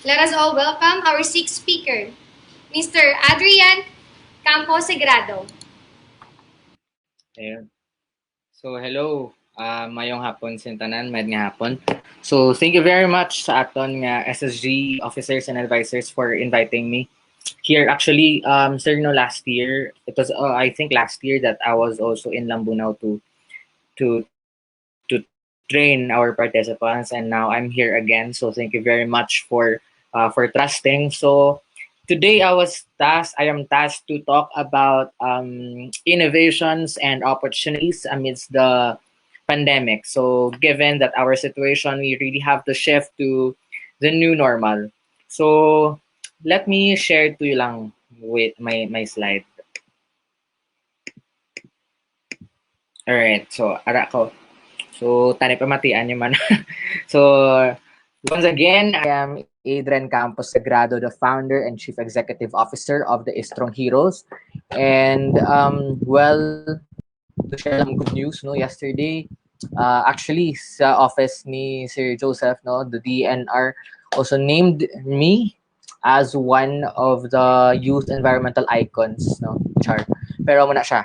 Let us all welcome our sixth speaker, Mr. Adrian Camposagrado. Ayun. So, hello. Mayong hapon sintanan, med nga hapon. So, thank you very much sa aton nga SSG officers and advisors for inviting me here. Actually, sir, no, last year, it was, I think last year that I was also in Lambunao to to train our participants, and now I'm here again. So, thank you very much for trusting. So, today I am tasked to talk about innovations and opportunities amidst the pandemic. So given that our situation, we really have to shift to the new normal. So let me share to you lang with my slide. Alright, so ara ko. So tani pamatian yung man. So once again, I am Adrian Camposagrado, the founder and chief executive officer of the EstrawngHeroes. And well, to share some good news, no, yesterday, actually sa office ni Sir Joseph, no, the DNR also named me as one of the youth environmental icons, no, char. Pero muna siya.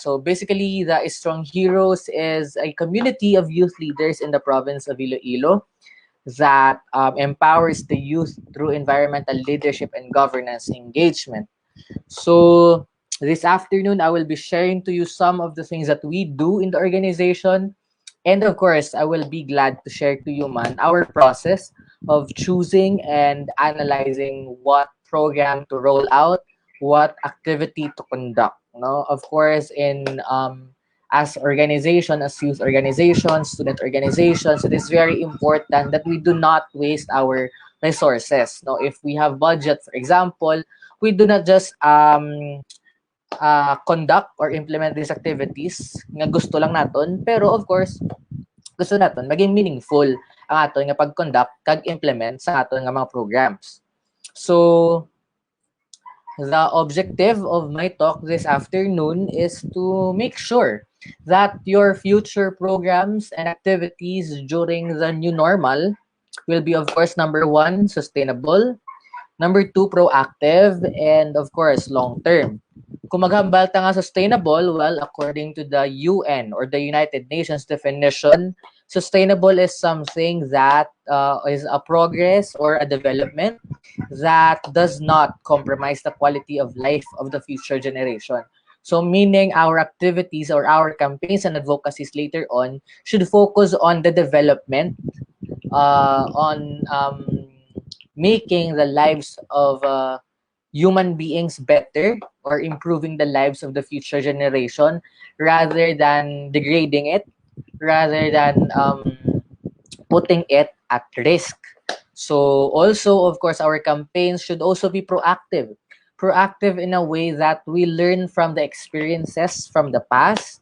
So basically, the EstrawngHeroes is a community of youth leaders in the province of Iloilo that empowers the youth through environmental leadership and governance engagement. So this afternoon, I will be sharing to you some of the things that we do in the organization. And of course, I will be glad to share to you, man, our process of choosing and analyzing what program to roll out, what activity to conduct. No, of course, in as organization, as youth organizations, student organizations, it is very important that we do not waste our resources. No, if we have budget, for example, we do not just conduct or implement these activities nga gusto lang naton, pero of course gusto naton maging meaningful ang aton nga pag-conduct kag implement sa aton nga mga programs. So the objective of my talk this afternoon is to make sure that your future programs and activities during the new normal will be, of course, number one, sustainable, number two, proactive, and of course, long-term. Kung maghambal ta nga sustainable, well, according to the UN or the United Nations definition, sustainable is something that is a progress or a development that does not compromise the quality of life of the future generation. So meaning our activities or our campaigns and advocacies later on should focus on the development, on making the lives of human beings better or improving the lives of the future generation rather than degrading it, rather than putting it at risk. So also, of course, our campaigns should also be proactive. Proactive in a way that we learn from the experiences from the past,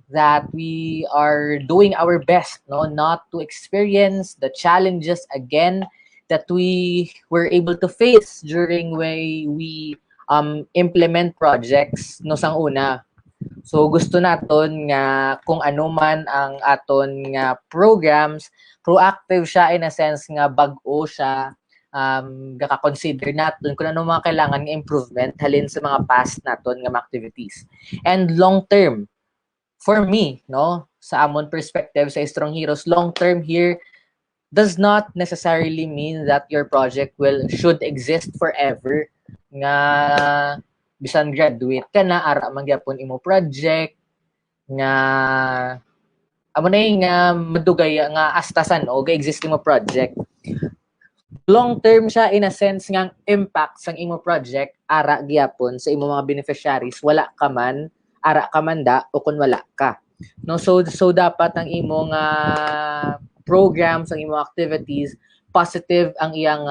that we are doing our best, no, not to experience the challenges again that we were able to face during when we implement projects no sang una. So gusto naton nga kung ano man ang aton nga programs, proactive siya in a sense nga bag-o siya, gaka-consider naton kung ano mga kailangan nga improvement halin sa mga past naton nga mga activities. And long term, for me, no, sa amon perspective sa EstrawngHeroes, long term here does not necessarily mean that your project should exist forever. Nga bisan graduate ka na, ara man gyapon imo project nga amo na nga madugay nga astasan o ga-exist imo project. Long term siya in a sense nga impact sang imo project ara gyapon sa imo mga beneficiaries, wala ka man, ara ka man da o kun wala ka. No, so dapat ang imo nga programs, ang imong activities, positive ang iyang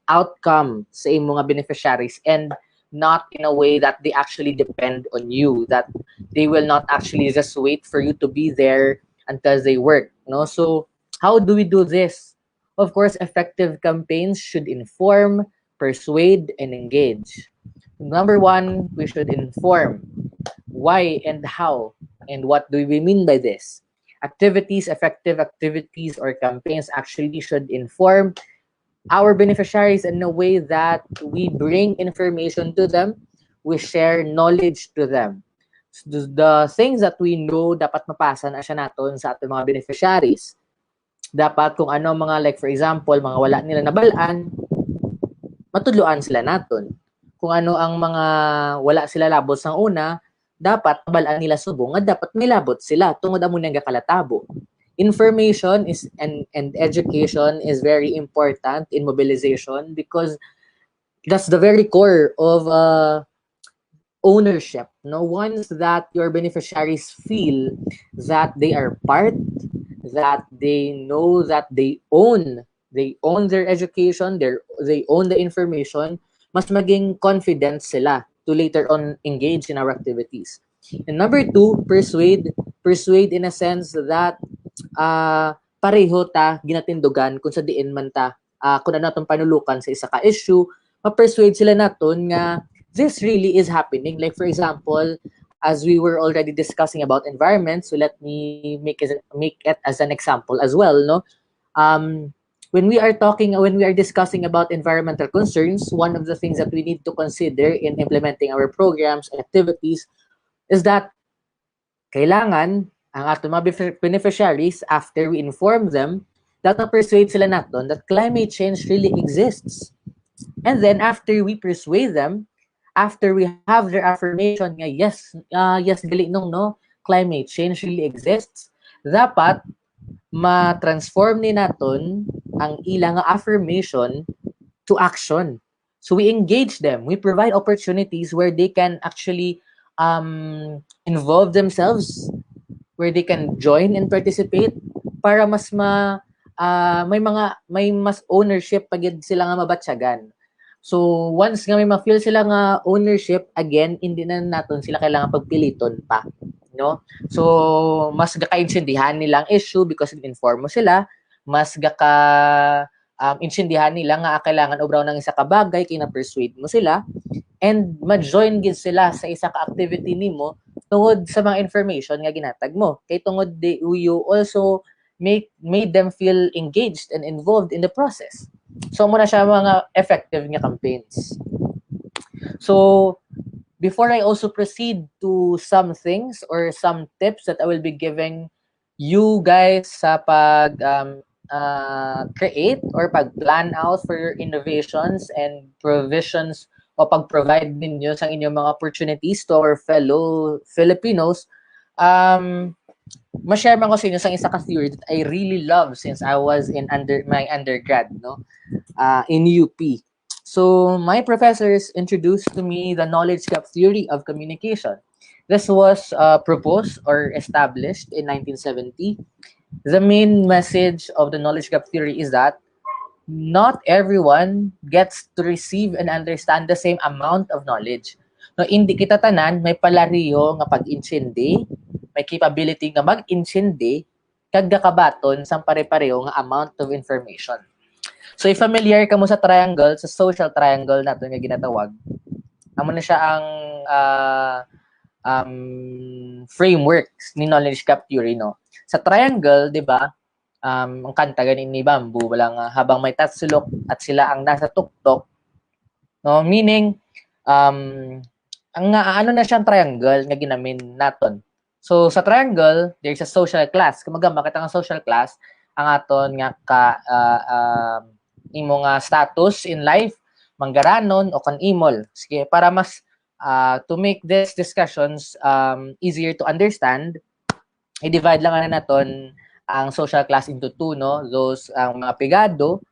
outcome sa imong mga beneficiaries and not in a way that they actually depend on you, that they will not actually just wait for you to be there until they work. No? So how do we do this? Of course, effective campaigns should inform, persuade, and engage. Number one, we should inform why and how and what do we mean by this. Effective activities or campaigns actually should inform our beneficiaries in a way that we bring information to them, we share knowledge to them. So the things that we know, dapat mapasa na siya naton sa ating mga beneficiaries. Dapat kung ano mga, like for example, mga wala nila nabalaan, matudloan sila naton. Kung ano ang mga wala sila labot sang una, dapat nabalaan nila subong at dapat may labot sila tungod amo nang gakalatabo. Information is and education is very important in mobilization because that's the very core of ownership. No, once that your beneficiaries feel that they are part, that they know that they own their education, they own the information, mas maging confident sila to later on engage in our activities. And number two, persuade in a sense that pareho ta ginatindugan kung sa diin man ta kung ano natong panulukan sa isa ka issue, ma-persuade sila naton nga this really is happening. Like for example, as we were already discussing about environment, so let me make it as an example as well, no? When we are discussing about environmental concerns, one of the things that we need to consider in implementing our programs and activities is that kailangan ang ating mga beneficiaries, after we inform them, that na-persuade sila naton that climate change really exists. And then after we persuade them, after we have their affirmation nga yes gali nung no, climate change really exists, dapat ma-transform ni naton ang ilang affirmation to action. So we engage them, we provide opportunities where they can actually involve themselves, where they can join and participate para mas may mas ownership pagid sila nga mabatsyagan. So once nga may ma-feel sila nga ownership, again hindi na naton sila kailangan pagpiliton pa, no? So mas gaka-intindihan nila ang issue because in-inform mo sila, mas gaka intindihan nila nga kailangan obraw ng isa ka bagay kay na-persuade mo sila, and ma-join gid sila sa isa ka activity nimo tungod sa mga information nga ginatag mo. Kay tungod you also made them feel engaged and involved in the process. So muna siya mga effective nga campaigns. So before I also proceed to some things or some tips that I will be giving you guys sa pag create or pag-plan out for your innovations and provisions o pag-provide ninyo sa inyong mga opportunities to our fellow Filipinos, ma-share man ko sa inyo sa isa ka theory that I really love since I was in my undergrad, no? In UP. So my professors introduced to me the knowledge gap theory of communication. This was proposed or established in 1970. The main message of the knowledge gap theory is that not everyone gets to receive and understand the same amount of knowledge. No, hindi kita tanan may palariyo nga pag-intindi, may capability nga mag-intindi kag gakabaton sang pare-pareho nga amount of information. So if familiar ka mo sa triangle, sa social triangle nato nga ginatawag, amo na siya ang framework ni knowledge gap theory, no? Sa triangle, 'di ba? Ang kanta ganin ni Bamboo, walang habang may tatsulok at sila ang nasa tuktok, no? Meaning ang ano na siyang triangle nga ginamin naton. So sa triangle, there's a social class. Kumaga makita nga social class ang aton nga imo nga status in life, manggaranon o kan-imol. Sige, para mas to make these discussions easier to understand, i-divide lang na naton ang social class into two, no? Those ang mga pigado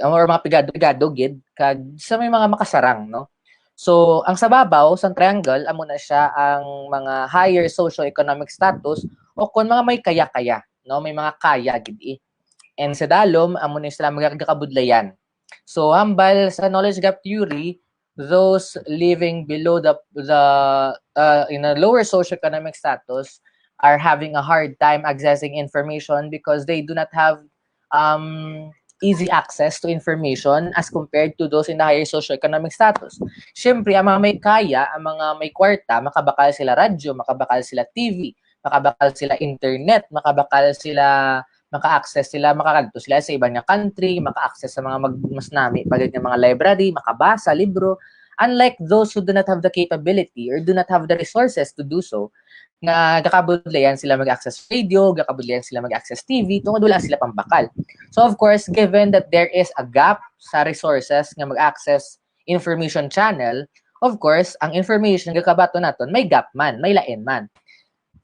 or mga pigado gid kag sa may mga makasarang, no? So ang sa babaw sa triangle amo na siya ang mga higher socio-economic status o kon mga may kaya-kaya, no? May mga kaya gid. And sa dalom amo na sila magakabudlayan. So hambal sa knowledge gap theory, those living below the in a lower socio-economic status are having a hard time accessing information because they do not have easy access to information as compared to those in the higher socio-economic status. Siyempre, ang mga may kaya, ang mga may kwarta, makabakal sila radyo, makabakal sila TV, makabakal sila internet, makabakal sila maka-access sila, makakadto sila sa ibang nga country, maka-access sa mga mas nami pagid nga mga library, makabasa libro. Unlike those who do not have the capability or do not have the resources to do so, nga gakabudlayan sila mag-access radio, gakabudlayan sila mag-access TV, tungod wala sila pambakal. So of course, given that there is a gap sa resources nga mag-access information channel, of course, ang information nga kabato naton may gap man, may lain man.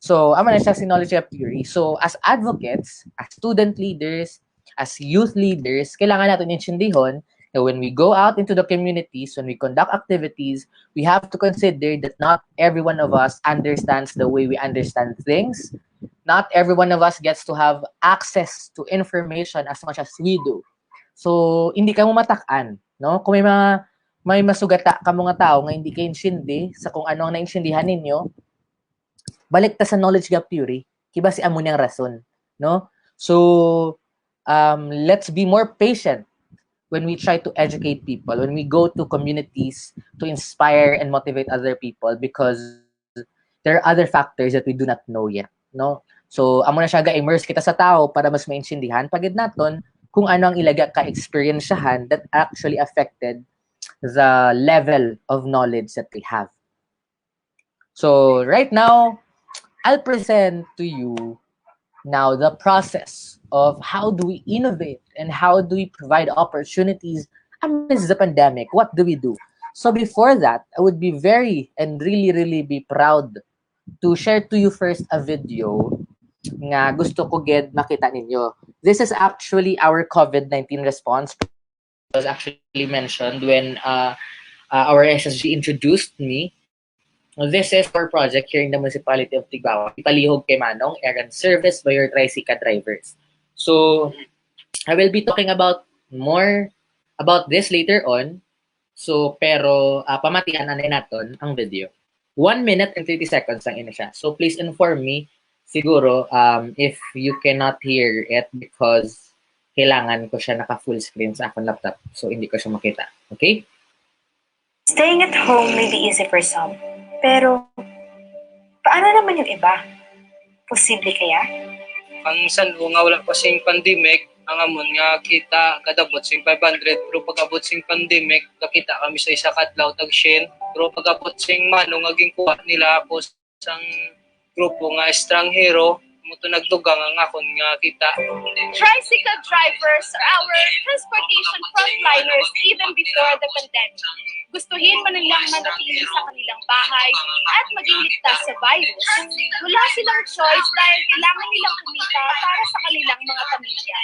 So, ama na siya si knowledge gap theory. So, as advocates, as student leaders, as youth leaders, kailangan natin intindihin that when we go out into the communities, when we conduct activities, we have to consider that not every one of us understands the way we understand things. Not every one of us gets to have access to information as much as we do. So, hindi ka mo matakan, no? Kung may masugata ka mga tao nga hindi kayo insindi sa kung ano ang nainsindihan ninyo, balik ta sa knowledge gap theory, kiba si amo niyang rason, no? So, let's be more patient when we try to educate people, when we go to communities to inspire and motivate other people, because there are other factors that we do not know yet, no? So, amo na siya ga-immerse kita sa tao para mas maintindihan pagid naton kung ano ang ilaga ka experiencehan that actually affected the level of knowledge that we have. So, right now, I'll present to you now the process of how do we innovate and how do we provide opportunities amidst the pandemic. What do we do? So before that, I would be very and really be proud to share to you first a video nga gusto ko ged makita ninyo. This is actually our COVID-19 response. It was actually mentioned when our SSG introduced me. This is our project here in the Municipality of Tigbawa. Ipalihog kay Manong, errand service by your tricycle drivers. So, I will be talking about more about this later on. So, pero pamatian na natin ang video. 1 minute and 30 seconds lang ina siya. So, please inform me siguro if you cannot hear it because kailangan ko siya naka-full screen sa akong laptop. So, hindi ko siya makita. Okay? Staying at home may be easy for some. Pero, paano naman yung iba? Posible kaya? Ang sanbo nga wala pa sing pandemic, ang amon nga kita kadabot sing 500, pero pag-abot sing pandemic, nakita kami sa isa kadlaw tag shin, pero pag-abot sing manong aging kuha nila ako sang grupo nga EstrawngHeroes, muto nagdugang ang akon nga kita. Tricycle drivers are our transportation frontliners even before the pandemic. Gustuhin man nilang manatili sa kanilang bahay at maging ligtas sa virus. Wala silang choice dahil kailangan nilang kumita para sa kanilang mga pamilya.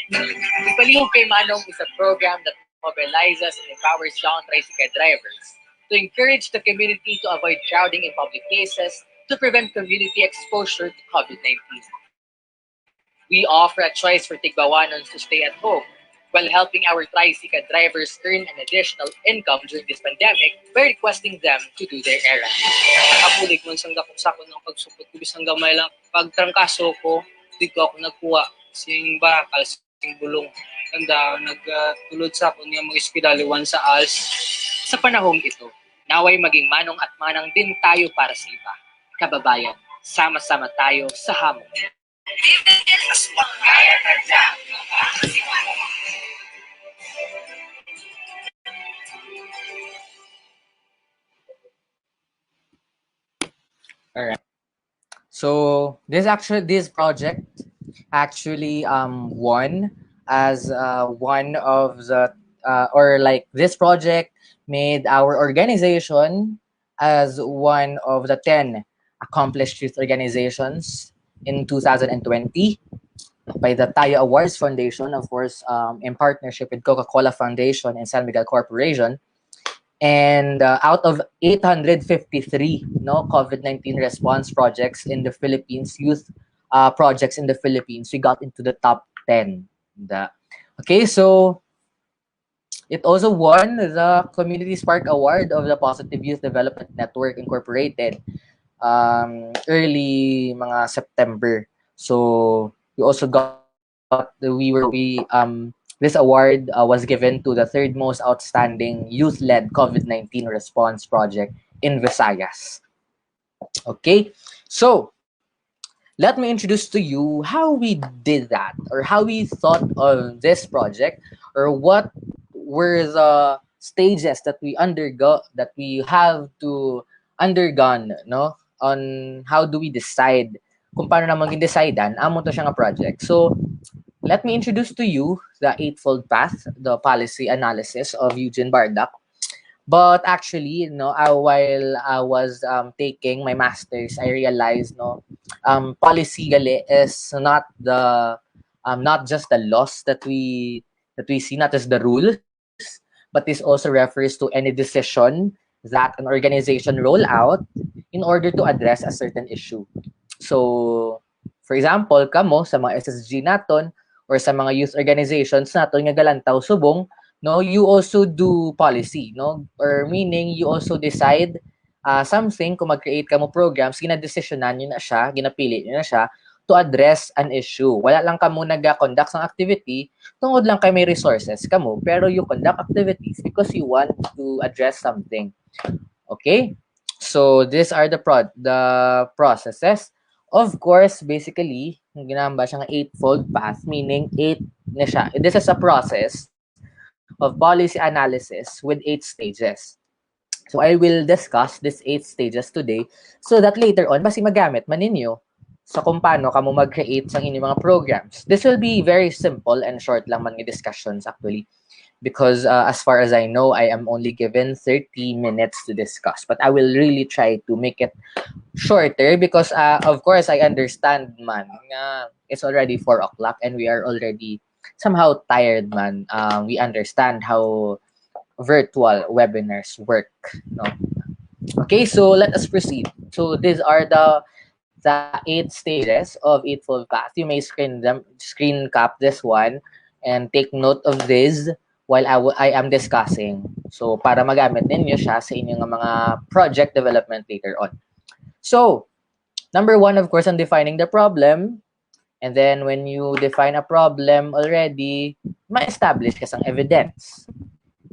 Ipalihog kay Manong is a program that mobilizes and empowers young tricycle drivers to encourage the community to avoid crowding in public places to prevent community exposure to COVID-19. We offer a choice for Tigbawanons to stay at home while helping our tricycle drivers earn an additional income during this pandemic by requesting them to do their errands. Nakapulig man sang dakong sako ng pagsupot ko bisang gamay lang. Pagtrangkaso ko, dito ako nagkuha sing bakal, sing bulong. Kanda nagtulod sa ako niya mag-ispidaliwan sa ALS. Sa panahong ito, naway maging manong at manang din tayo para sa iba. Kababayan, sama-sama tayo sa hamon. Alright. So this project actually won as one of the this project made our organization as one of the 10 accomplished youth organizations in 2020 by the Tayo Awards Foundation, of course, in partnership with Coca-Cola Foundation and San Miguel Corporation. And out of 853 COVID-19 response projects in the Philippines, youth projects in the Philippines, we got into the top 10. Okay, so it also won the Community Spark Award of the Positive Youth Development Network Incorporated early mga September. So we also got this award was given to the third most outstanding youth-led COVID-19 response project in Visayas. Okay, so let me introduce to you how we did that, or how we thought of this project, or what were the stages that we have to undergone, no, on how do we decide kung paano naman gi-decidean amo to siya nga project. So let me introduce to you the Eightfold Path, the policy analysis of Eugene Bardak. But actually, while I was taking my master's, I realized, policy gali is not just the laws that we see, not just the rules, but this also refers to any decision that an organization roll out in order to address a certain issue. So, for example, kamo sa mga SSG naton or sa mga youth organizations naton nga galantaw subong, no, you also do policy, no, or meaning you also decide something. Kung mag-create ka mo programs, ginadesisyonan nyo na siya, ginapili nyo na siya to address an issue. Wala lang ka mo nag-conduct ng activity tungod lang kay may resources ka mo, pero you conduct activities because you want to address something. Okay, so these are the processes. Of course, basically, ginamba siyang eightfold path, meaning 8 na siya. This is a process of policy analysis with 8 stages. So I will discuss these 8 stages today so that later on, basi magamit man ninyo sa kung paano ka mo mag-create sa inyong mga programs. This will be very simple and short lang man ng discussions actually, because as far as I know, I am only given 30 minutes to discuss. But I will really try to make it shorter because, of course, I understand, man, it's already 4 o'clock and we are already somehow tired, man. We understand how virtual webinars work. No? Okay, so let us proceed. So these are the 8 stages of Eightfold Path. You may screen cap this one and take note of this while I am discussing. So para magamit ninyo siya sa inyong mga project development later on. So, number 1, of course, on defining the problem. And then when you define a problem already, ma-establish ka sang evidence.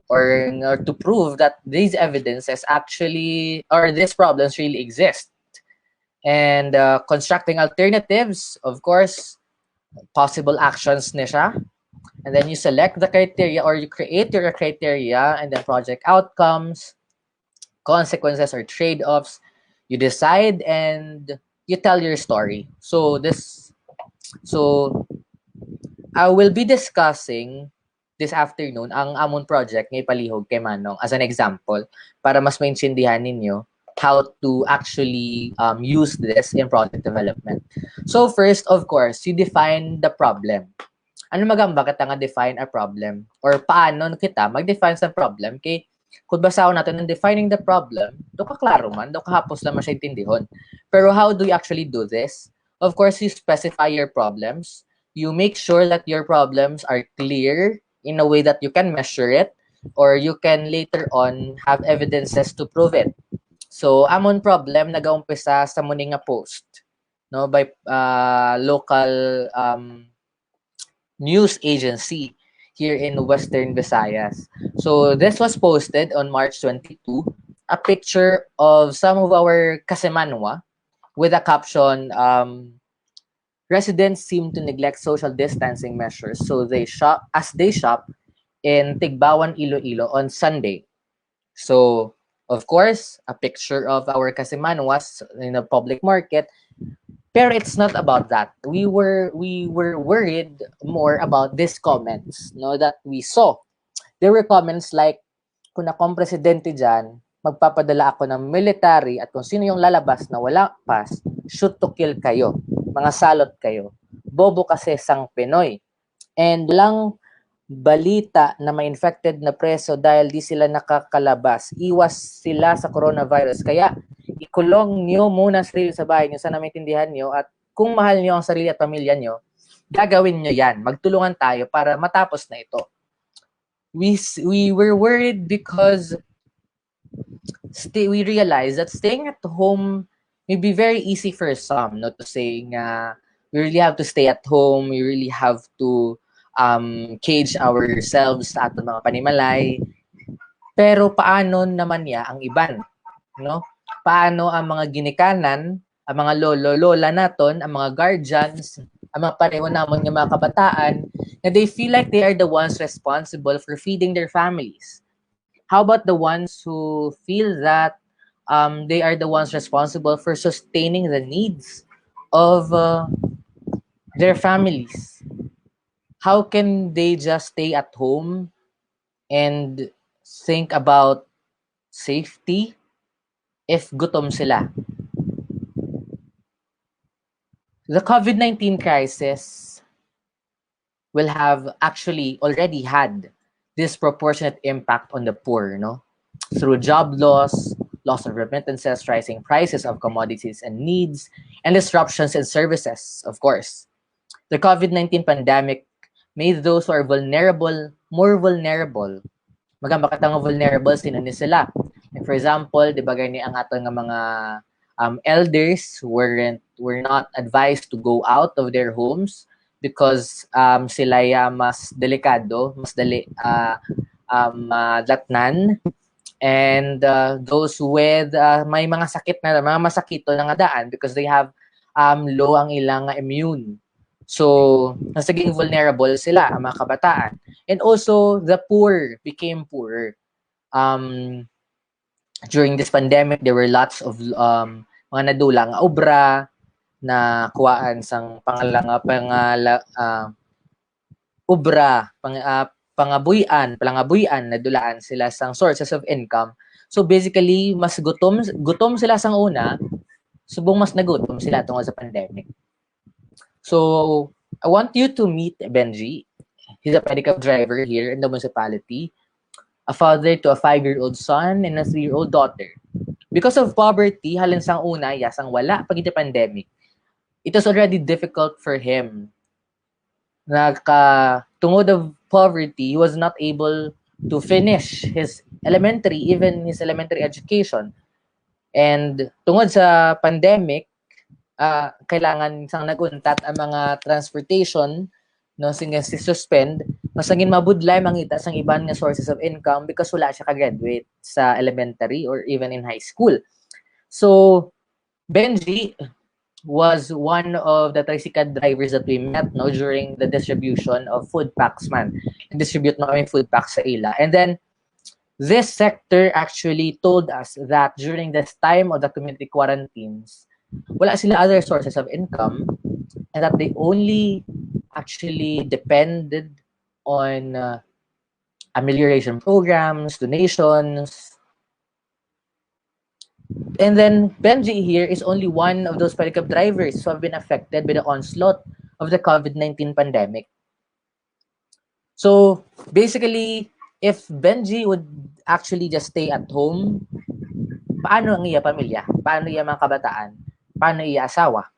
Or to prove that these evidences actually, or these problems really exist. And constructing alternatives, of course, possible actions na siya. And then you select the criteria, or you create your criteria, and then project outcomes, consequences or trade-offs. You decide and you tell your story. So I will be discussing this afternoon ang amon project ngay palihog kay Manong as an example para mas maintindihan ninyo how to actually use this in project development. So first, of course, you define the problem. Ano magamba kita nga define a problem? Or paano kita mag-define sa problem? Kay kung basaw natin ng defining the problem, do kaklaro man, do kahapos lang siya intindihon. Pero how do you actually do this? Of course, you specify your problems. You make sure that your problems are clear in a way that you can measure it, or you can later on have evidences to prove it. So, amon problem nagaumpisa sa muni nga post, no, by local news agency here in Western Visayas. So, this was posted on March 22, a picture of some of our Kasemanwa with a caption, residents seem to neglect social distancing measures, so they shop in Tigbawan, Iloilo on Sunday. So, of course, a picture of our Kasimanwas in a public market. Pero it's not about that. We were worried more about these comments, no, that we saw. There were comments like, kung akong presidente dyan, magpapadala ako ng military at kung sino yung lalabas na wala pass, shoot to kill kayo. Mga salot kayo. Bobo kasi sang Pinoy. And lang balita na may infected na preso dahil di sila nakakalabas. Iwas sila sa coronavirus. Kaya ikulong nyo muna sarili sa bahay nyo. Sana maintindihan nyo. At kung mahal nyo ang sarili at pamilya nyo, gagawin nyo yan. Magtulungan tayo para matapos na ito. We were worried because we realized that staying at home may be very easy for some, no, to say we really have to stay at home, we really have to cage ourselves sa ating mga panimalay. Pero paano naman ang iban, no? Paano ang mga ginikanan ang mga lolo-lola naton, ang mga guardians, ang mga pareho namon nga mga kabataan, na they feel like they are the ones responsible for feeding their families. How about the ones who feel that they are the ones responsible for sustaining the needs of their families? How can they just stay at home and think about safety if gutom sila? The COVID-19 crisis will have actually already had disproportionate impact on the poor, no? Through job loss, loss of remittances, rising prices of commodities and needs, and disruptions in services, of course. The COVID-19 pandemic made those who are vulnerable more vulnerable. Bakit ang vulnerable, sino ni sila? Like for example, di ba gani ang ato nga mga elders were not advised to go out of their homes because sila mas delikado, mas dali latnan, and those with may mga sakit na mga masakito na nga daan because they have low ang ilang immune. So, nasaging vulnerable sila, ang mga kabataan. And also, the poor became poorer. During this pandemic, there were lots of mga nadulang obra na kuwaan sang pangabuyan nadulaan sila sang sources of income. So basically, mas gutom sila sang una, subong mas nagutom sila tungkol sa pandemic. So, I want you to meet Benji. He's a pedicab driver here in the municipality, a father to a 5-year-old son and a 3-year-old daughter. Because of poverty, halin sang una, yasang wala pag iti pandemic, it was already difficult for him. Tungod of poverty, he was not able to finish his elementary education. And tungod sa pandemic, kailangan sang naguntat ang mga transportation, no, singa si suspend, masangin mabudlay mangita sang iban nga sources of income because wala siya ka-graduate sa elementary or even in high school. So Benji was one of the tricycle drivers that we met, no, during the distribution of food packs man. Distribute na kami food packs sa ila. And then this sector actually told us that during this time of the community quarantines, wala sila other sources of income, and that they only actually depended on amelioration programs, donations. And then Benji here is only one of those pedicab drivers who have been affected by the onslaught of the COVID-19 pandemic. So basically, if Benji would actually just stay at home, paano ang iya pamilya? Paano iya mga kabataan? Paano iya asawa?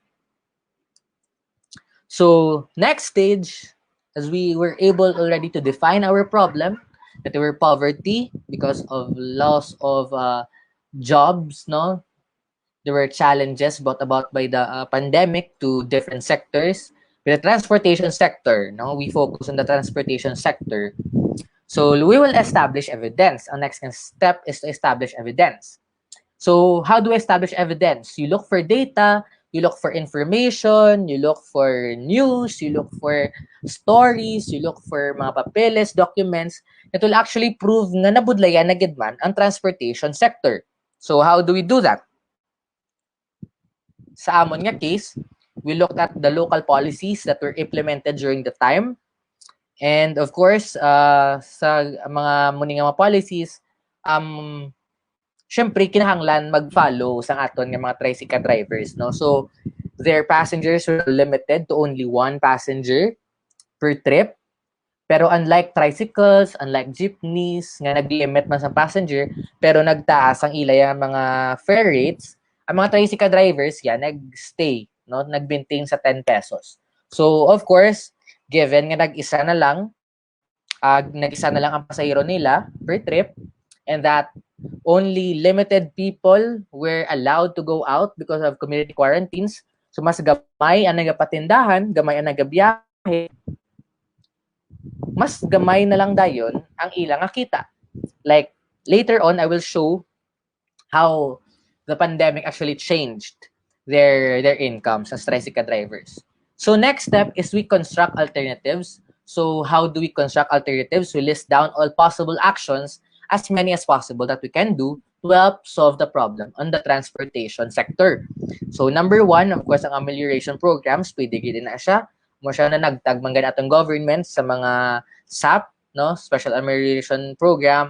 So next stage, as we were able already to define our problem, that there were poverty because of loss of jobs, no? There were challenges brought about by the pandemic to different sectors. With the transportation sector, no? We focus on the transportation sector. So we will establish evidence. Our next step is to establish evidence. So how do we establish evidence? You look for data, you look for information, you look for news, you look for stories, you look for mga papeles, documents that will actually prove nga nabudlayan na gidman ang transportation sector. So how do we do that? Sa amon nga case, we looked at the local policies that were implemented during the time. And of course, sa mga muni nga mga policies, syempre kinahanglan mag-follow sa aton nga mga tricycle drivers, no? So their passengers were limited to only 1 passenger per trip. Pero unlike tricycles, unlike jeepneys nga nag-limit man sa passenger, pero nagtaas ang ilay ang mga fare rates, ang mga tricycle drivers nag-stay, no? Nagbinting sa 10 pesos. So of course, given nga nag-isa na lang ang pasahero nila per trip, and that only limited people were allowed to go out because of community quarantines. So mas gamay ang nagapatindahan, gamay ang nagabiyahe, mas gamay na lang dayon ang ilang kita. Like later on, I will show how the pandemic actually changed their incomes as tricycle drivers. So next step is we construct alternatives. So how do we construct alternatives? We list down all possible actions, as many as possible that we can do to help solve the problem on the transportation sector. So number one, of course, ang amelioration programs, pwede gid na siya. Mo siya na nagtag man atong government sa mga SAP, no, Special Amelioration Program.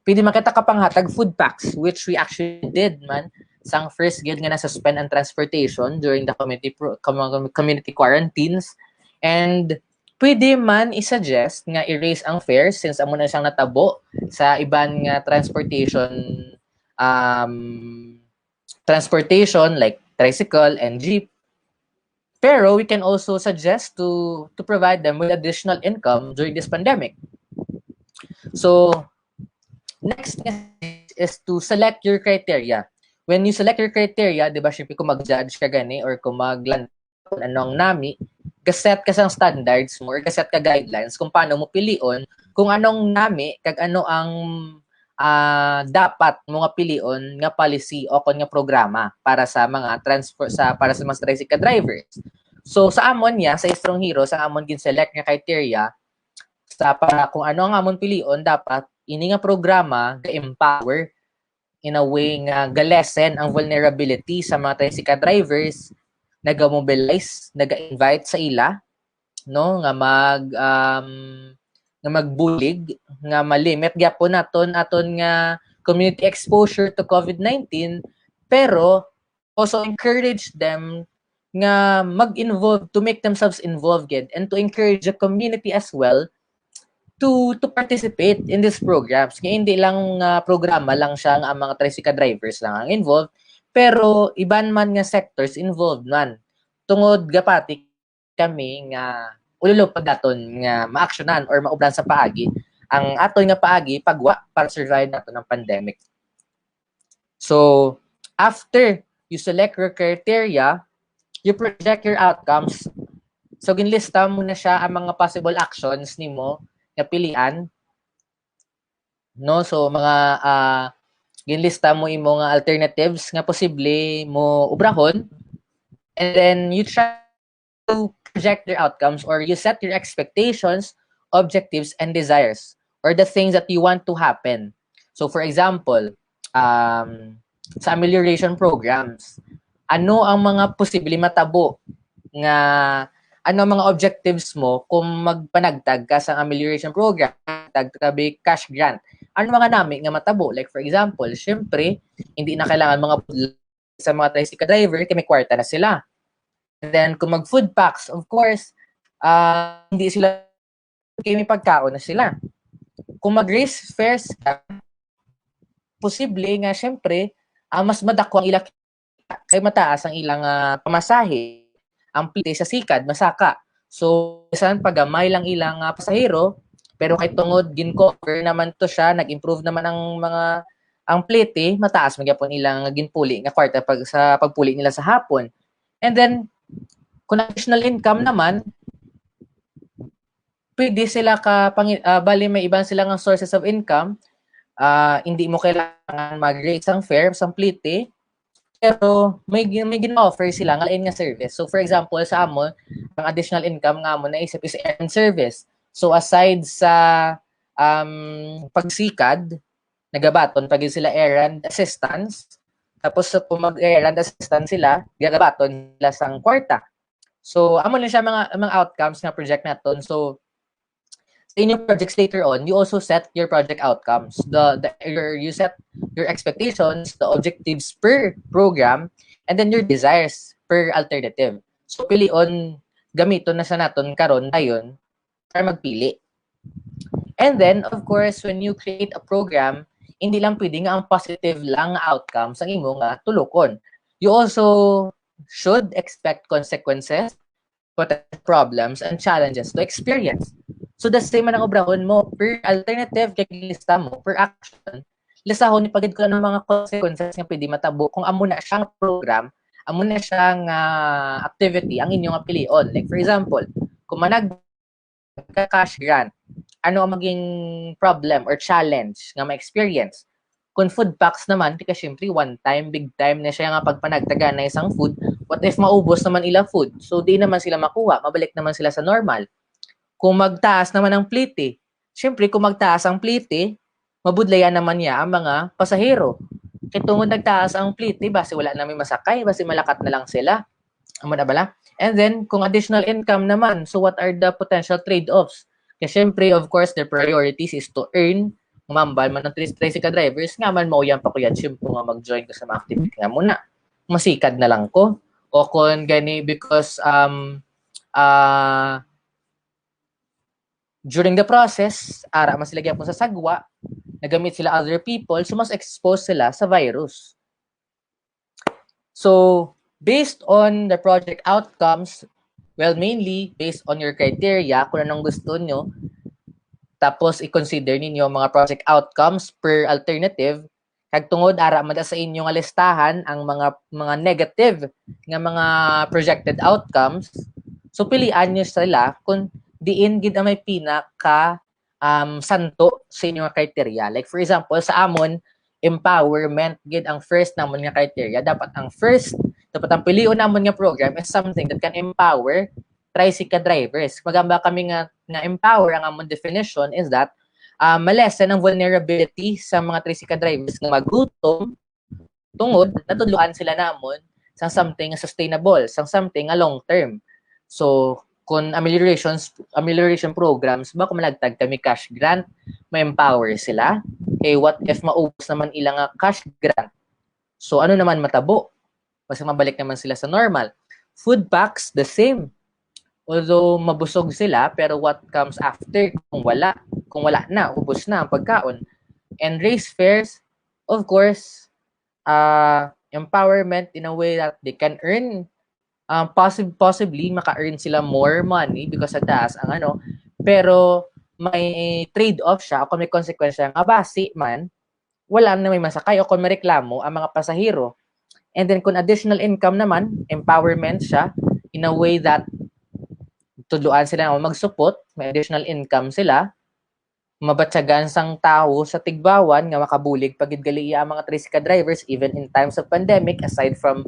Pwede makita ka panghatag food packs, which we actually did man sang first gid nga na-suspend ang transportation during the community quarantines. And pwede man i-suggest nga i-raise ang fares since amo na siyang natabo sa iban nga transportation like tricycle and jeep. Pero we can also suggest to provide them with additional income during this pandemic. So next is to select your criteria. When you select your criteria, di ba, syempre kung mag-judge ka gani or kung mag-land anong nami, gaset ka sang standards mo or gaset ka guidelines kung paano mo pilion kung anong nami kag ano ang dapat mo nga pilion nga policy o kon nga programa para sa mga para sa mga tricycle drivers. So sa amon niya sa Strong Heroes, sa amon gin select nga criteria sa para kung ano ang amon pilion, dapat ini nga programa ga-empower in a way nga galesen ang vulnerability sa mga tricycle drivers, naga-mobilize, naga-invite sa ila, no, nga magbulig, nga malimit gyapon aton nga community exposure to COVID-19, pero also encourage them nga mag-involve, to make themselves involved and to encourage the community as well to participate in these programs. Kaya hindi lang programa lang siya ang mga tricycle drivers lang ang involved, pero iban man nga sectors involved man. Tungod gapati kami nga ululupad daton nga maaksyonan or maublan sa paagi ang aton nga paagi pagwa para survive nato ng pandemic. So after you select your criteria, you project your outcomes. So ginlista mo na siya ang mga possible actions nimo nga pilian, no? So mga ginlista mo imo nga alternatives nga posible mo ubrahon, and then you try to project your outcomes or you set your expectations, objectives, and desires or the things that you want to happen. So for example, sa amelioration programs, ano ang mga posible matabo nga ano mga objectives mo kung magpanagtag ka sa amelioration program, tagtabi cash grant? Ano mga nami nga matabo? Like for example, syempre, hindi na kailangan mga sa mga tricycle driver, kaya may kwarta na sila. And then kung mag food packs, of course, hindi sila, kaya may pagkaon na sila. Kung mag-raise fares, posible nga syempre, mas madako ang ilang kay mataas ang ilang pamasahe, ang plite sa sikad masaka. So bisan pagamay lang ilang pasahero, pero kay tungod gin-cover naman to siya, nag-improve naman ang plite, mataas magyapon ilang ginpuli nga kwarta sa pagpuli nila sa hapon. And then kung additional income naman, pwede sila bali may ibang silang sources of income. Hindi mo kailangan mag-raise ang fare sa plite, pero may gina-offer sila nga lain nga service. So for example, sa amon, ang additional income nga mo naisip is errand service. So aside sa pagsikad, nagabaton pag sila errand assistance, tapos sa mag-errand assistance sila, gagabaton sila sang kwarta. So amo na siya mga outcomes nga project naton. So in your projects later on, you also set your project outcomes. You set your expectations, the objectives per program, and then your desires per alternative. So pilion, gamiton na sa naton karon dayon para magpili. And then, of course, when you create a program, hindi lang pwede nga ang positive lang outcomes ang imo nga tulokon. You also should expect consequences, potential problems, and challenges to experience. So the same man ang obrahon mo per alternative kay lista mo per action. Lisahon ni pagid ko ng mga consequences nga pwede matabo kung amo na siyang program, amo na siyang activity ang inyong pilion. Like for example, kung manag cash grant, ano ang maging problem or challenge nga ma-experience? Kung food packs naman, tika syempre one time, big time na siya nga pagpanagtaga na isang food, what if maubos naman ila food? So di naman sila makuha, mabalik naman sila sa normal. Kung magtaas naman ang plite, syempre kung magtaas ang plite, mabudlayan naman niya ang mga pasahero. Kaya tungod nagtaas ang plite, basi wala namin masakay, basi malakat na lang sila. Amo na bala? And then, kung additional income naman, so what are the potential trade-offs? Kasi syempre, of course, their priorities is to earn, umambal man ng tricycle drivers, nga man mo yan pa ko yan, syempre nga mag-join ko sa mga activity nga muna. Masikad na lang ko. O kung gani, because during the process, ara mas silagyan po sa sagwa, nagamit sila other people, so mas expose sila sa virus. So, based on the project outcomes, well, mainly based on your criteria, kung anong gusto nyo, tapos i-consider ninyo mga project outcomes per alternative, kag tungod ara man sa inyong listahan ang mga negative nga mga projected outcomes, so pilian nyo sila kung diin gid ang may pinaka santo sa inyong criteria. Like for example, sa amon, empowerment gid ang first namon nga criteria. Dapat ang piliun namon nga program is something that can empower tricycle drivers. Magamba kami nga empower, ang amon definition is that malesen ang vulnerability sa mga tricycle drivers nga magutom tungod natudluan sila namon sa something sustainable, sa something long term. So kung amelioration programs, baka malagtag kami cash grant, ma-empower sila. What if maubos naman ilang cash grant? So ano naman matabo? Kasi mabalik naman sila sa normal. Food packs, the same. Although mabusog sila, pero what comes after kung wala? Kung wala na, ubos na ang pagkaon. And race fares, of course, empowerment in a way that they can earn, possibly maka-earn sila more money because sa taas ang pero may trade-off siya o kung may konsekwensya nga basi man, wala na may masakay o kung may reklamo ang mga pasahero. And then kung additional income naman, empowerment siya in a way that tudluan sila na magsupot, may additional income sila, mabatsagan sang tao sa tigbawan nga makabulig pagid gali ang mga tricycle drivers even in times of pandemic, aside from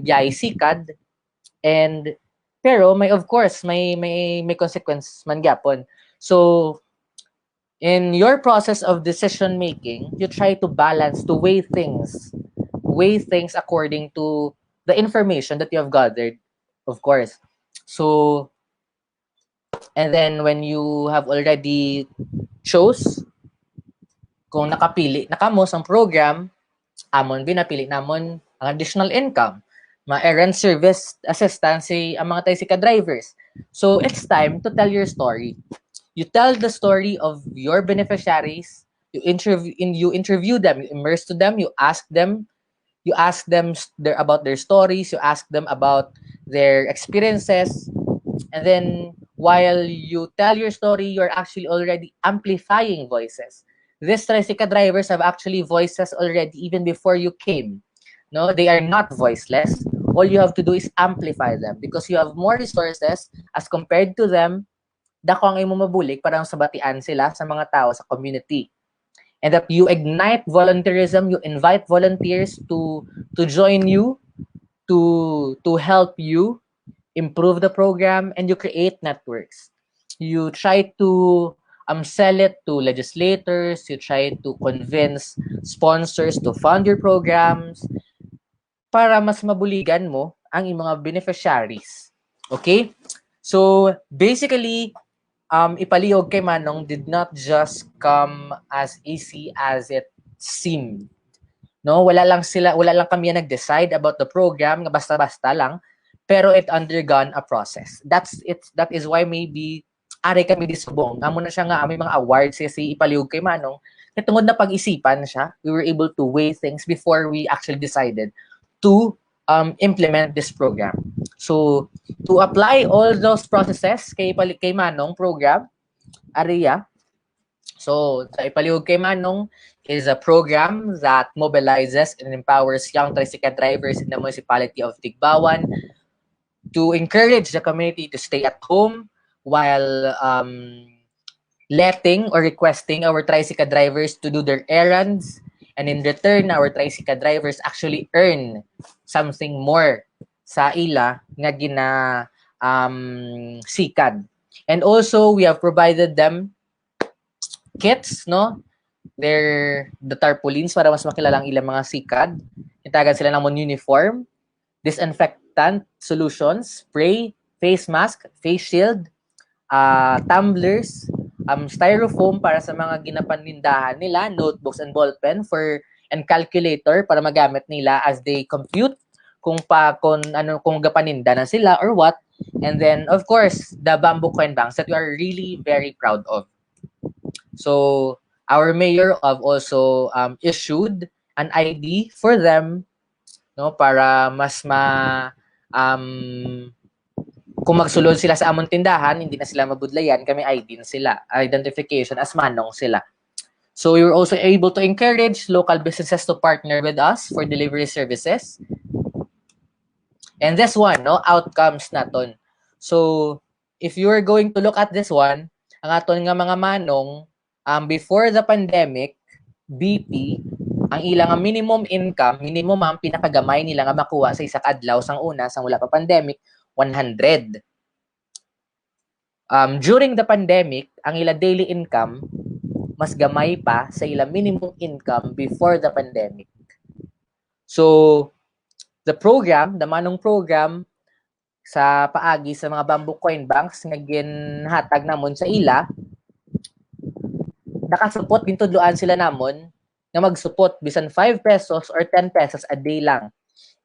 biyay sikad. And pero may, of course, may consequence man gyapon. So in your process of decision making, you try to balance, to weigh things according to the information that you have gathered, of course. So, and then when you have already chose, kung nakapili na kamo sa program, amon binapili namon ang additional income, ma-errand service assistance ang mga tricycle drivers. So, it's time to tell your story. You tell the story of your beneficiaries, you interview them, you immerse to them, you ask them about their stories, you ask them about their experiences, and then while you tell your story, you're actually already amplifying voices. These tricycle drivers have actually voices already even before you came. No, they are not voiceless. All you have to do is amplify them because you have more resources as compared to them. Dako ang imo mabulig para sabatian sila sa mga tao sa community. And that you ignite volunteerism, you invite volunteers to join you, to help you improve the program, and you create networks. You try to sell it to legislators, you try to convince sponsors to fund your programs para mas mabuligan mo ang iyong mga beneficiaries. Okay? So, basically, ipalihog kay Manong did not just come as easy as it seemed. No, wala lang kami nag-decide about the program nga basta-basta lang, pero it undergone a process. That is why maybe ari kami disubong. Amo na siya nga may mga awards si ipalihog kay Manong. Katungod na pag-isipan siya, we were able to weigh things before we actually decided to implement this program. So, to apply all those processes kay Manong program, Aria, so sa Ipalihog kay Manong is a program that mobilizes and empowers young tricycle drivers in the municipality of Tigbawan to encourage the community to stay at home while letting or requesting our tricycle drivers to do their errands And in return, our tricycle drivers actually earn something more sa ila nga sikad. And also, we have provided them kits, no? The tarpaulins para mas makilala ang ilang mga sikad. Itagan sila ng uniform, disinfectant solutions, spray, face mask, face shield, tumblers, styrofoam para sa mga ginapanindahan nila, notebooks and ballpen and calculator para magamit nila as they compute kung gapaninda na sila or what. And then, of course, the bamboo coin banks that we are really very proud of. So, our mayor have also issued an ID for them, no, para mas kung magsulod sila sa among tindahan, hindi na sila mabudlayan, kami ID na sila, identification as manong sila. So we were also able to encourage local businesses to partner with us for delivery services. And this one, no, outcomes naton. So if you are going to look at this one, ang aton nga mga manong, before the pandemic, BP, ang ilang minimum income, minimum ang pinakagamay nila nga makuha sa isa ka adlaw sang una, sang wala pa pandemic, 100. During the pandemic, ang ila daily income mas gamay pa sa ila minimum income before the pandemic. So, the manong program sa paagi sa mga bamboo coin banks nga ginhatag namon sa ila, nakasupot gintudloan sila namon nga magsupot bisan 5 pesos or 10 pesos a day lang.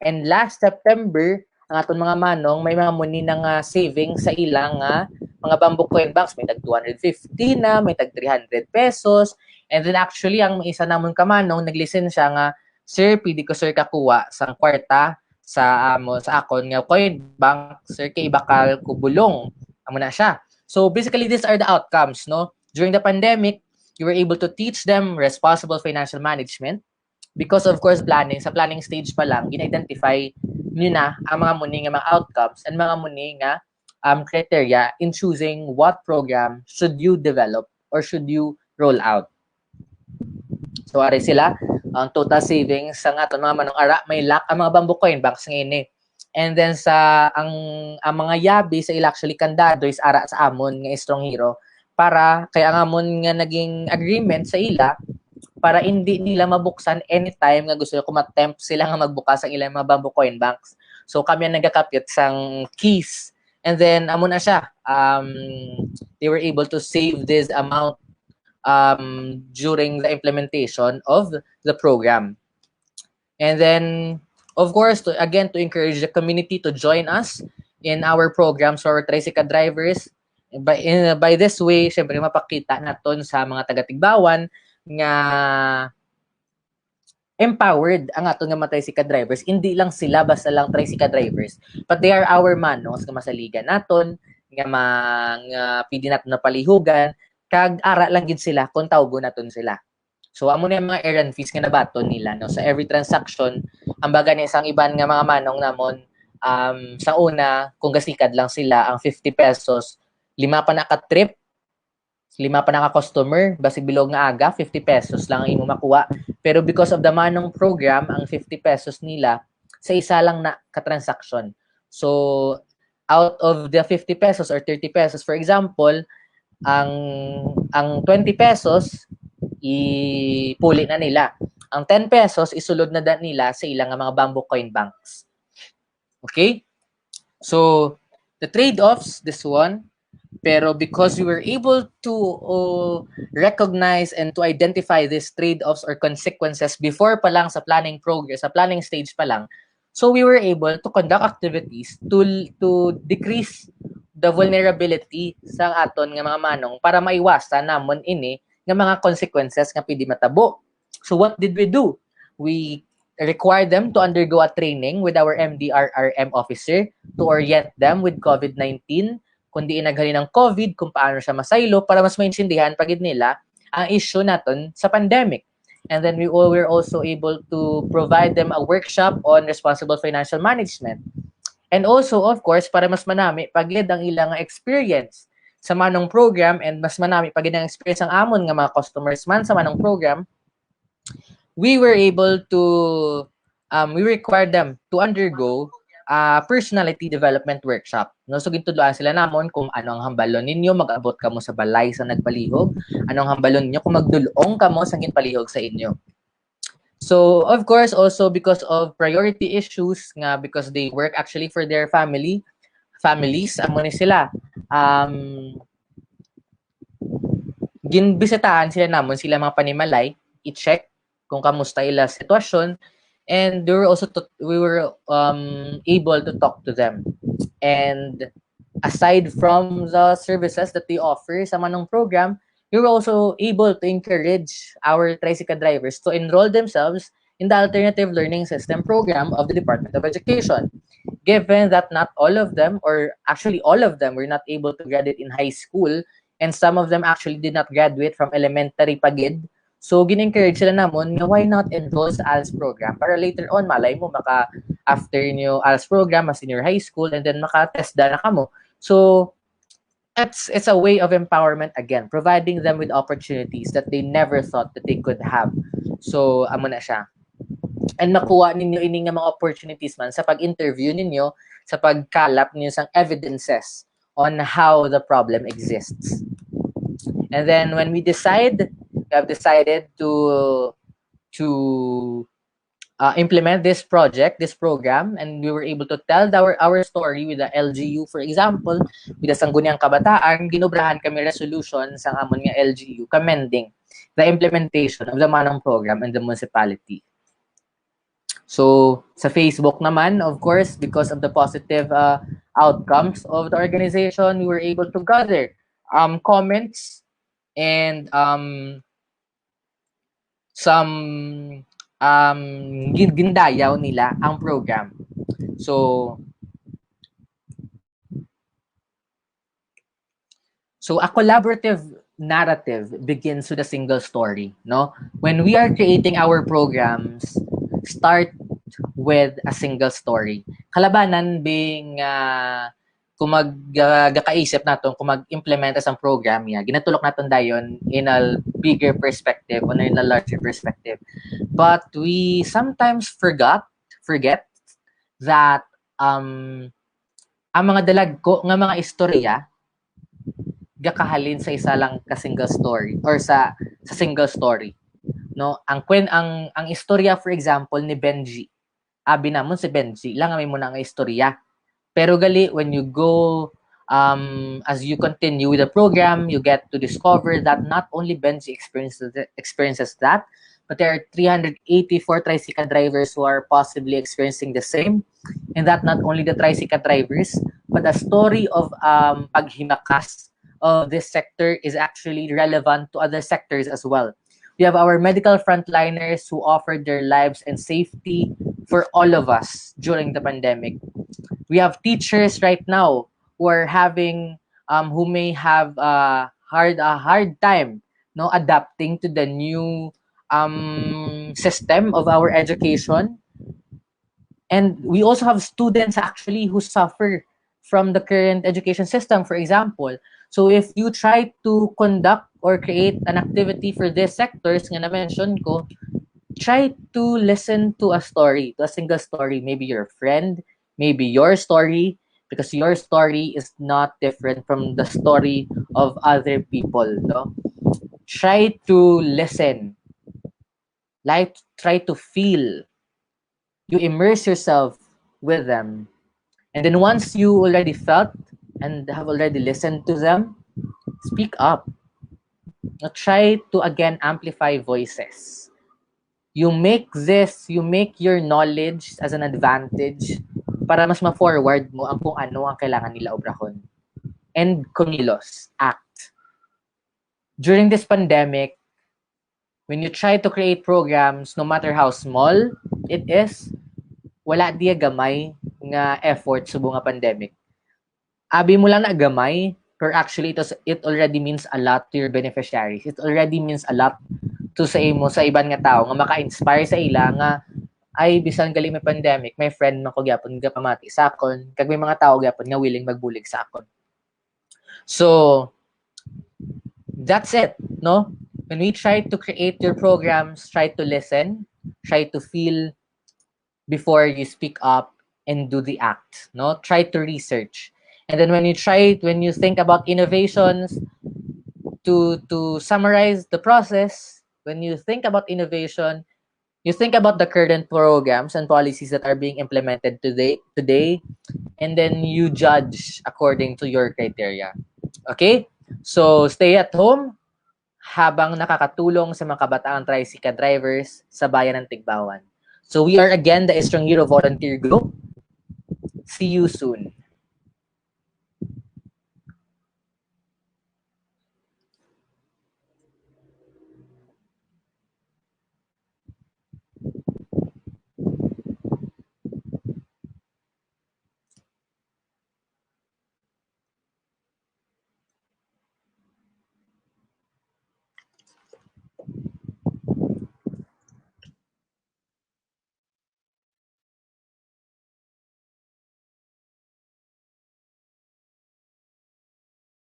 And last September, ang aton mga manong may mga muni ng savings sa ilang mga bamboo coin banks, may tag 250 na, may tag 300 pesos. And then actually ang isa namon ka manong naglisensya nga, sir, pwede ko sir kakuha sang kwarta sa akon nga coin bank, sir kay bakal ko bulong. Amo na siya. So basically these are the outcomes, no? During the pandemic, you were able to teach them responsible financial management because of course sa planning stage pa lang, in-identify nyo na ang mga muni nga mga outcomes and mga muni nga criteria in choosing what program should you develop or should you roll out. So ari sila, ang total savings sa aton mga manong ara, may lock ang mga bamboo coin banks ngayon eh. And then ang mga yabi sa ila actually kandado is ara sa amon nga Strong Hero para kaya nga amon nga naging agreement sa ila para hindi nila mabuksan anytime nga gusto ko ma-tempt sila nga magbukas ang ilang mga bamboo coin banks. So kami ang nagakapit sang keys. And then amo na siya. They were able to save this amount during the implementation of the program. And then of course to encourage the community to join us in our programs for our tricycle drivers. By this way, syempre mapakita naton sa mga taga-Tigbawan nga empowered ang ato nga mga tricycle drivers. Hindi lang sila basta lang tricycle drivers, but they are our manongs nga masaligan naton, nga pwede naton na palihugan, kag ara lang gid sila kung tawgo naton sila. So amo na yung mga errand fees nga nabaton nila, no? Sa every transaction, ang baga ni isang iban nga mga manong namon, sa una, kung gasikad lang sila, ang 50 pesos, 5 pa naka-trip, 5 pa naka-customer, basi bilog nga aga, 50 pesos lang ang imo makuha. Pero because of the manong program, ang 50 pesos nila, sa isa lang na ka-transaction. So, out of the 50 pesos or 30 pesos, for example, ang 20 pesos, ipuli na nila. Ang 10 pesos, isulod na nila sa ilang mga bamboo coin banks. Okay? So, the trade-offs, this one, pero because we were able to recognize and to identify these trade-offs or consequences before pa lang sa planning progress, sa planning stage pa lang, so we were able to conduct activities to decrease the vulnerability sa aton nga mga manong para maiwasan namon ini nga mga consequences nga pwede matabo. So what did we do? We required them to undergo a training with our MDRRM officer to orient them with COVID-19, kundi inaghalin ng COVID, kung paano siya masaylo para mas maintindihan pagid nila ang issue naton sa pandemic. And then we were also able to provide them a workshop on responsible financial management. And also, of course, para mas manami pagid ang ilang experience sa manong program and mas manami pagid ang experience ang amon nga mga customers man sa manong program, we were able to, we required them to undergo personality development workshop. No? So, gintuduan sila namon kung ano ang hambalon ninyo, mag-abot ka mo sa balay sa nagpalihog, anong hambalon ninyo kung magdulong ka mo sa ginpalihog sa inyo. So, of course, also because of priority issues nga, because they work actually for their families, amo ni sila. Ginbisitahan sila namon sila mga panimalay, i-check kung kamusta ila sitwasyon, and we were able to talk to them. And aside from the services that they offer sa manong program, we were also able to encourage our tricycle drivers to enroll themselves in the alternative learning system program of the Department of Education. Given that not all of them, or actually all of them, were not able to graduate in high school, and some of them actually did not graduate from elementary pagid, so gin-encourage sila namon nga why not enroll sa ALS program para later on malay mo after nyo ALS program as senior high school and then maka-TESDA na kamo. So it's a way of empowerment again, providing them with opportunities that they never thought that they could have. So amo na siya. And makuha ninyo ini nga mga opportunities man sa pag-interview ninyo, sa pagkalap ninyo sang evidences on how the problem exists. And then when we have decided to implement this program, and we were able to tell our story with the LGU, for example, with the Sangguniang Kabataan, ginobrahan kami resolution sa amon nga LGU commending the implementation of the manong program in the municipality. So sa Facebook naman, of course, because of the positive outcomes of the organization, we were able to gather comments and some gindayaw nila ang program. So a collaborative narrative begins with a single story, no? When we are creating our programs, start with a single story. Kalabanan being kung magkakaisip natin, kung mag-implement ang program niya, ginatulok natin dayon in a bigger perspective or in a larger perspective. But we sometimes forget that ang mga dalagko nga mga istorya gakahalin sa isa lang ka single story or sa single story, no? Ang istorya, for example, ni Benji, abi namon si Benji lang may muna nga istorya. Pero gali, when you go, as you continue with the program, you get to discover that not only Benji experiences that, but there are 384 tricycle drivers who are possibly experiencing the same. And that not only the tricycle drivers, but the story of paghimakas of this sector is actually relevant to other sectors as well. We have our medical frontliners who offered their lives and safety for all of us during the pandemic. We have teachers right now who are having, who may have a hard time, no, adapting to the new system of our education. And we also have students actually who suffer from the current education system, for example. So if you try to conduct or create an activity for these sectors nga na-mention ko, try to listen to a story, to a single story, maybe your friend, maybe your story, because your story is not different from the story of other people, no? Try to listen. Try to feel. You immerse yourself with them. And then once you already felt and have already listened to them, speak up. Now try to again amplify voices. You make your knowledge as an advantage para mas ma-forward mo ang kung ano ang kailangan nila obrahon. And kumilos, act. During this pandemic, when you try to create programs, no matter how small it is, wala diya gamay nga effort sa bunga pandemic. Abi mo lang na gamay, pero actually it already means a lot to your beneficiaries. It already means a lot to sa iban nga tao nga maka-inspire sa ila nga ay bisan gali may pandemic, may friend man ko gyapon nga pamati sa akon, kag may mga tao gyapon nga willing magbulig sa akon. So that's it, no? when we try to create your programs, try to listen, try to feel before you speak up and do the act, no? Try to research. And then when you think about innovations, to summarize the process, when you think about innovation, you think about the current programs and policies that are being implemented today, and then you judge according to your criteria. Okay? So, stay at home habang nakakatulong sa mga kabataang tricycle drivers sa bayan ng Tigbawan. So, we are again the Strong Hero Volunteer Group. See you soon.